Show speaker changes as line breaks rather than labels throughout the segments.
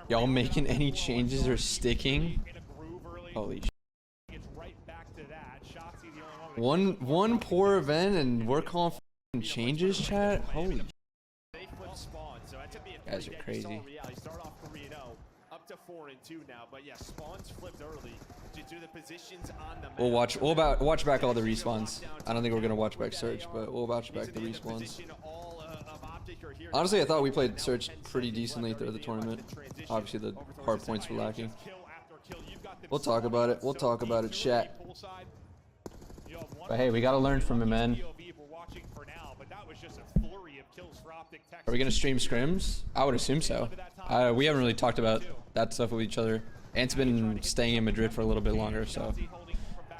Y'all making any changes or sticking? Holy shit. One poor event and we're calling for changes, chat? Holy shit. Guys are crazy.
Up to 4-2 now, but yeah, spawns flipped early due to the positions on the map.
We'll watch back all the respawns. I don't think we're gonna watch back search, but we'll watch back the respawns. Honestly, I thought we played search pretty decently through the tournament. Obviously, the hard points were lacking. We'll talk about it. We'll talk about it, chat. But hey, we gotta learn from him, man. Are we gonna stream scrims? I would assume so. We haven't really talked about that stuff with each other. Ant's been staying in Madrid for a little bit longer, so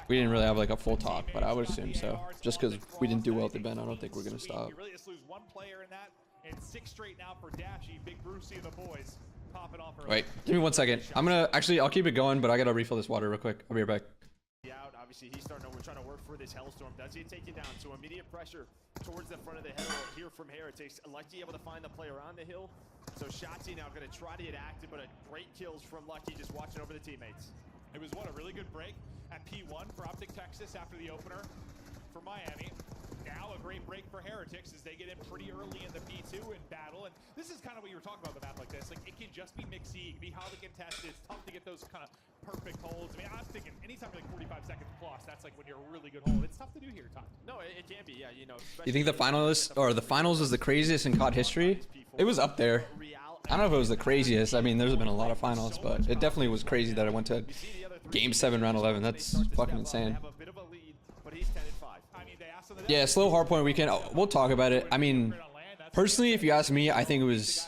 we didn't really have like a full talk, but I would assume so. Just because we didn't do well at the event, I don't think we're gonna stop. Wait, give me 1 second. I'll keep it going, but I gotta refill this water real quick. I'll be right back.
Obviously, he's starting to trying to work for this Hellstorm. Does he take it down? So immediate pressure towards the front of the hill here from Heretics. Lucky able to find the player on the hill. So Shotzi now going to try to get active, but a great kills from Lucky just watching over the teammates.
It was a really good break at P1 for OpTic's Texas after the opener for Miami. Now a great break for Heretics as they get in pretty early in the P2 in battle. And this is kind of what you were talking about the map like this. Like, it can just be mixy, it can be highly contested. It's tough to get those kind of perfect holds. I mean, I'm thinking anytime you're like 45 seconds plus, that's like when you're a really good hold. It's tough to do here, Todd.
No, it can be, yeah, you know.
You think the finalists or the finals was the craziest in COD history? It was up there. I don't know if it was the craziest. I mean, there's been a lot of finals, but it definitely was crazy that I went to Game 7, Round 11. That's fucking insane. Yeah, slow hardpoint weekend. We'll talk about it. I mean, personally, if you ask me, I think it was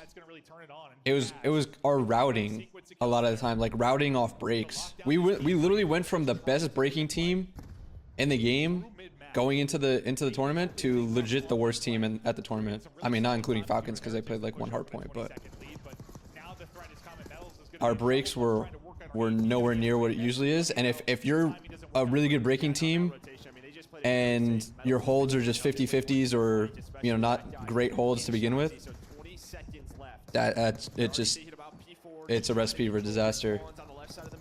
our routing a lot of the time, like routing off breaks. We literally went from the best breaking team in the game going into the tournament to legit the worst team at the tournament. I mean, not including Falcons because they played like one hardpoint, but our breaks were nowhere near what it usually is. And if you're a really good breaking team and your holds are just 50-50s or, you know, not great holds to begin with, it's a recipe for disaster.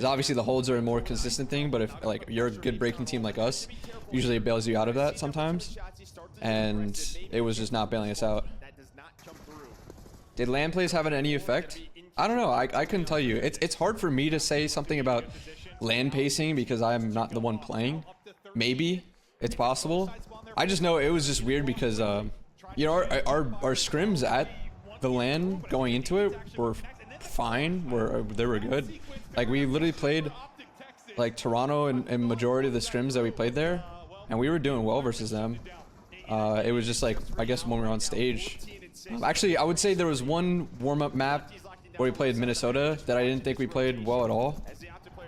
Obviously the holds are a more consistent thing, but if like you're a good breaking team like us, usually it bails you out of that sometimes, and it was just not bailing us out. Did land plays have any effect? I don't know. I couldn't tell you. It's hard for me to say something about land pacing because I'm not the one playing. Maybe it's possible. I just know it was just weird because you know, our scrims at the LAN going into it were fine. They were good. Like we literally played like Toronto and majority of the scrims that we played there, and we were doing well versus them. It was just like, I guess when we were on stage. Actually, I would say there was one warm-up map where we played Minnesota that I didn't think we played well at all.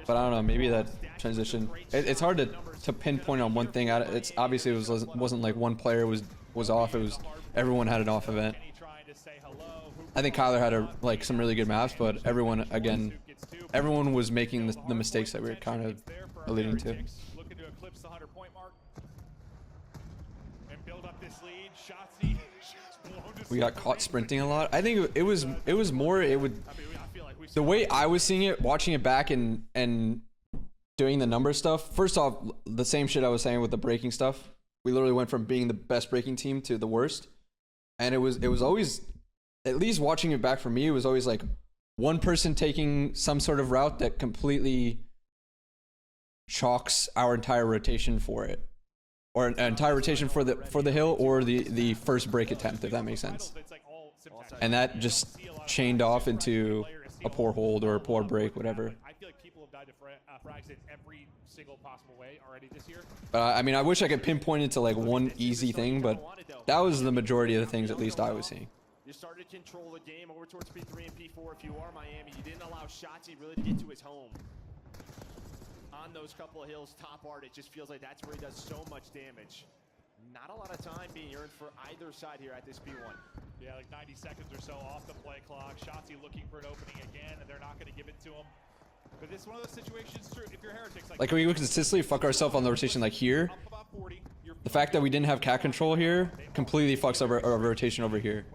But I don't know, maybe that transition. It's hard to pinpoint on one thing. It's obviously it wasn't like one player was off. It was everyone had an off event. I think Kyler had like some really good maps, but everyone was making the mistakes that we were kind of alluding to.
Looking to eclipse the 100-point mark and build up this lead. Shotzi.
We got caught sprinting a lot. I think it was more the way I was seeing it, watching it back and doing the number stuff. First off, the same shit I was saying with the breaking stuff. We literally went from being the best breaking team to the worst, and it was always, at least watching it back for me, it was always like one person taking some sort of route that completely chalks our entire rotation for it, or an entire rotation for the hill, or the first break attempt, if that makes sense. And that just chained off into a poor hold or a poor break, whatever.
I feel like people have died to frags in every single possible way already this year.
I mean, I wish I could pinpoint it to like one easy thing, but that was the majority of the things at least I was seeing.
You started to control the game over towards P3 and P4. If you are Miami, you didn't allow Shotzi really to get to his home. On those couple of hills, top art, it just feels like that's where he does so much damage. Not a lot of time being earned for either side here at this P1.
Yeah, like 90 seconds or so off the play clock. Shotzi looking for an opening again, and they're not going to give it to him. But this is one of those situations, true, if you're Heretics, like
we consistently fuck ourselves on the rotation, like here. The fact that we didn't have cat control here completely fucks our rotation over here.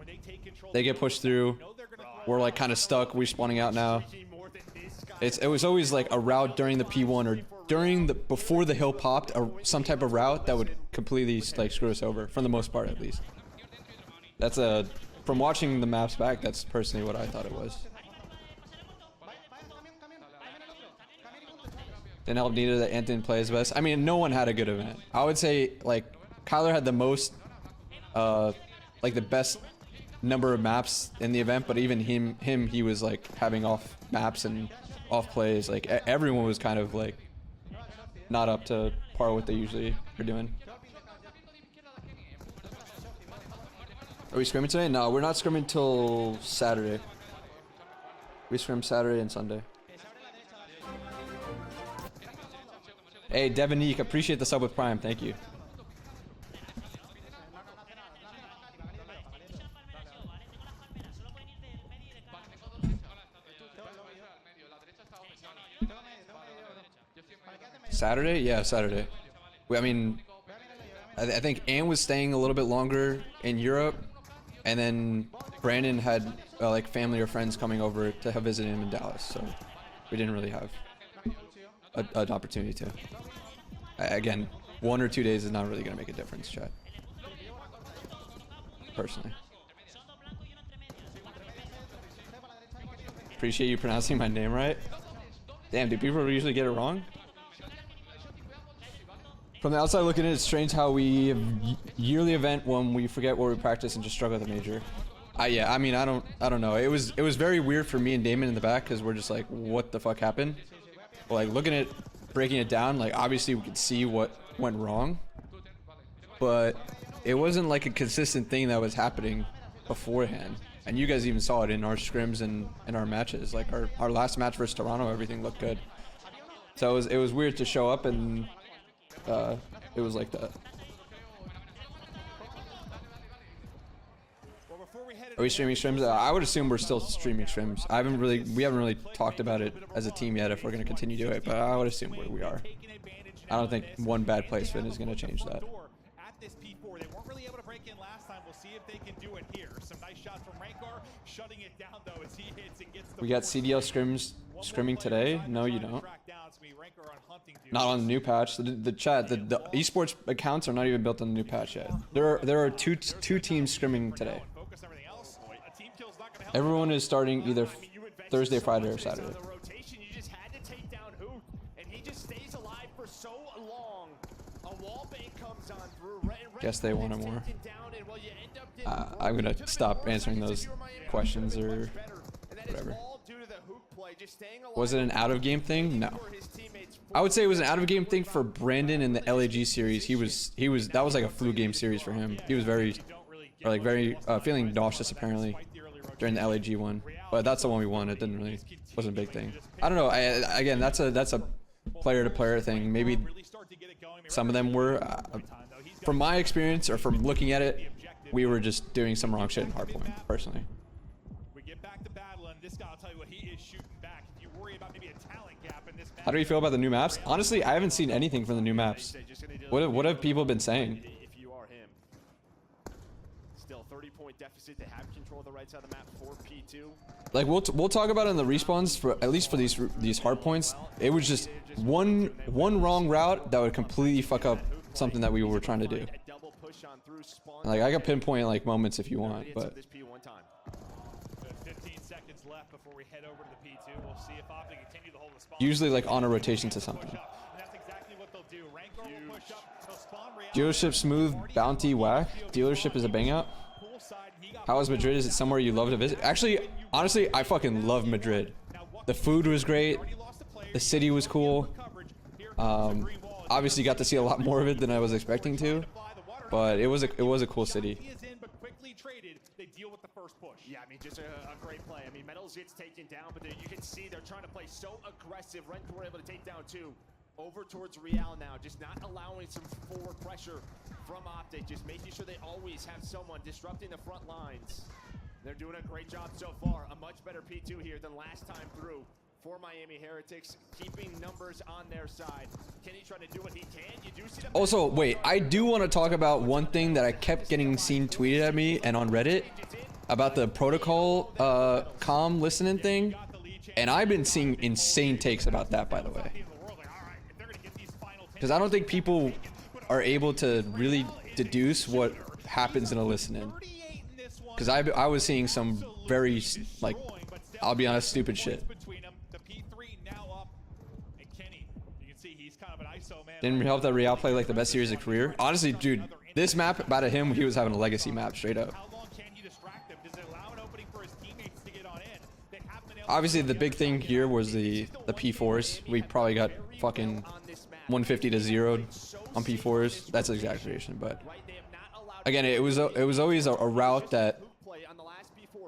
They get pushed through. we're like kind of stuck. We're spawning out now. It was always like a route during the P1 or before the hill popped, some type of route that would completely like screw us over, for the most part at least. That's from watching the maps back, that's personally what I thought it was. Didn't help neither that Ant didn't play his best. I mean, no one had a good event. I would say like Kyler had the most, like the best number of maps in the event, but even him he was like having off maps and off plays. Like everyone was kind of like not up to par what they usually are doing. Are we scrimming today? No, we're not scrimming till Saturday. We scrim Saturday and Sunday. Hey, Devonique, appreciate the sub with Prime. Thank you. Saturday? Yeah, Saturday. I mean, I think Ann was staying a little bit longer in Europe, and then Brandon had like family or friends coming over to have visit him in Dallas, so we didn't really have an opportunity to. Again, 1 or 2 days is not really gonna make a difference, chat. Personally. Appreciate you pronouncing my name right. Damn, do people usually get it wrong? From the outside looking in, it's strange how we have yearly event when we forget where we practice and just struggle at the major. Yeah, I mean, I don't know. It was very weird for me and Damon in the back because we're just like, what the fuck happened? But like looking at breaking it down, like obviously we could see what went wrong, but it wasn't like a consistent thing that was happening beforehand. And you guys even saw it in our scrims and in our matches. Like our last match versus Toronto, everything looked good. So it was weird to show up and it was like that. Are we streaming scrims? I would assume we're still streaming scrims. We haven't really talked about it as a team yet if we're going to continue to do it, but I would assume we are. I don't think one bad placement is going to change that. We got CDL scrimming today? No, you don't. Not on the new patch. The chat, the esports accounts are not even built on the new patch yet. There are two teams scrimming today. Everyone is starting either Thursday, Friday, or Saturday. Guess they wanted more. I'm gonna stop answering those questions or whatever. Was it an out-of-game thing? No. I would say it was an out-of-game thing for Brandon in the LAG series. That was like a flu game series for him. He was very feeling nauseous apparently during the LAG one, but that's the one we won. It wasn't a big thing. I don't know. Again, that's a player-to-player thing. Maybe some of them were. From my experience or from looking at it, we were just doing some wrong shit in Hardpoint, personally. How do you feel about the new maps? Honestly, I haven't seen anything from the new maps. What have people been saying? Still 30-point deficit. They have control of the right side of the map for P2. Like we'll talk about it in the respawns for at least for these hard points. It was just one wrong route that would completely fuck up something that we were trying to do. Like I can pinpoint like moments if you want, but
15 seconds left before we head over to the P2. We'll see if OpTic continue to hold the spawn.
Usually like on a rotation to something.
That's exactly what they'll do. Rancor will push up. They'll spawn
Dealership smooth, bounty whack. Dealership is a bang out. How is Madrid? Is it somewhere you love to visit? Actually, honestly, I fucking love Madrid. The food was great. The city was cool. Obviously got to see a lot more of it than I was expecting to, but it was a cool city.
Yeah, I mean, just a great play. I mean, Metals gets taken down, but you can see they're trying to play so aggressive. Rentor able to take down two. Over towards Real now, just not allowing some forward pressure from OpTic, just making sure they always have someone disrupting the front lines. They're doing a great job so far. A much better P2 here than last time through. for Miami Heretics, keeping numbers on their side. Kenny trying to do what he can. You do see them.
Also, wait, I do want to talk about one thing that I kept getting seen tweeted at me and on Reddit about the protocol comm listening thing. And I've been seeing insane takes about that, by the way. Because I don't think people are able to really deduce what happens in a listen-in. Because I was seeing some very, like, I'll be honest, stupid shit. Didn't help that Real played like the best series of career. Honestly, dude, this map, about him, he was having a legacy map, straight up. Obviously, the big thing here was the P4s. We probably got fucking 150 to 0 on P4s. That's an exaggeration, but again, it was always a route that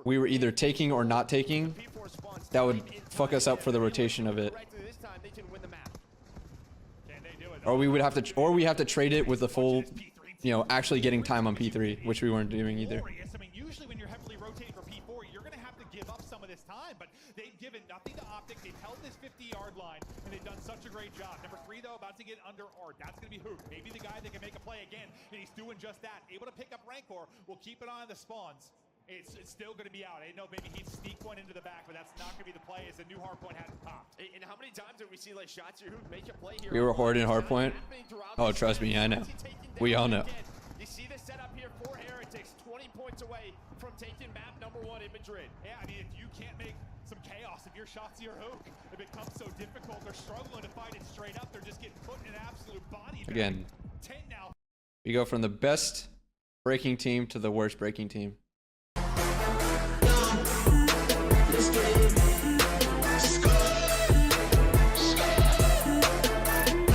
we were either taking or not taking that would fuck us up for the rotation of it. Or we would have to, or we have to trade it with the full, you know, actually getting time on P3, which we weren't doing either.
I mean, usually when you're heavily rotating for P4, you're going to have to give up some of this time, but they've given nothing to OpTic's. They've held this 50-yard line, and they've done such a great job. Number 3, though, about to get under Art. That's going to be Hoop. Maybe the guy that can make a play again, and he's doing just that. Able to pick up Rancor. We'll keep an eye on the spawns. It's still going to be out. I know maybe he'd sneak one into the back, but that's not going to be the play as the new Hardpoint hadn't popped.
And how many times did we see like shots here who make a play here?
We were hoarding Hardpoint. Oh, trust me, I know. We all know.
You see the setup here for Heretics, 20 points away from taking map number 1 in Madrid.
Yeah, I mean, if you can't make some chaos, if you're Shotzzy or Hook, it becomes so difficult. They're struggling to fight it straight up. They're just getting put in an absolute body bag.
Again,
10 now.
we go from the best breaking team to the worst breaking team.
Let's get it.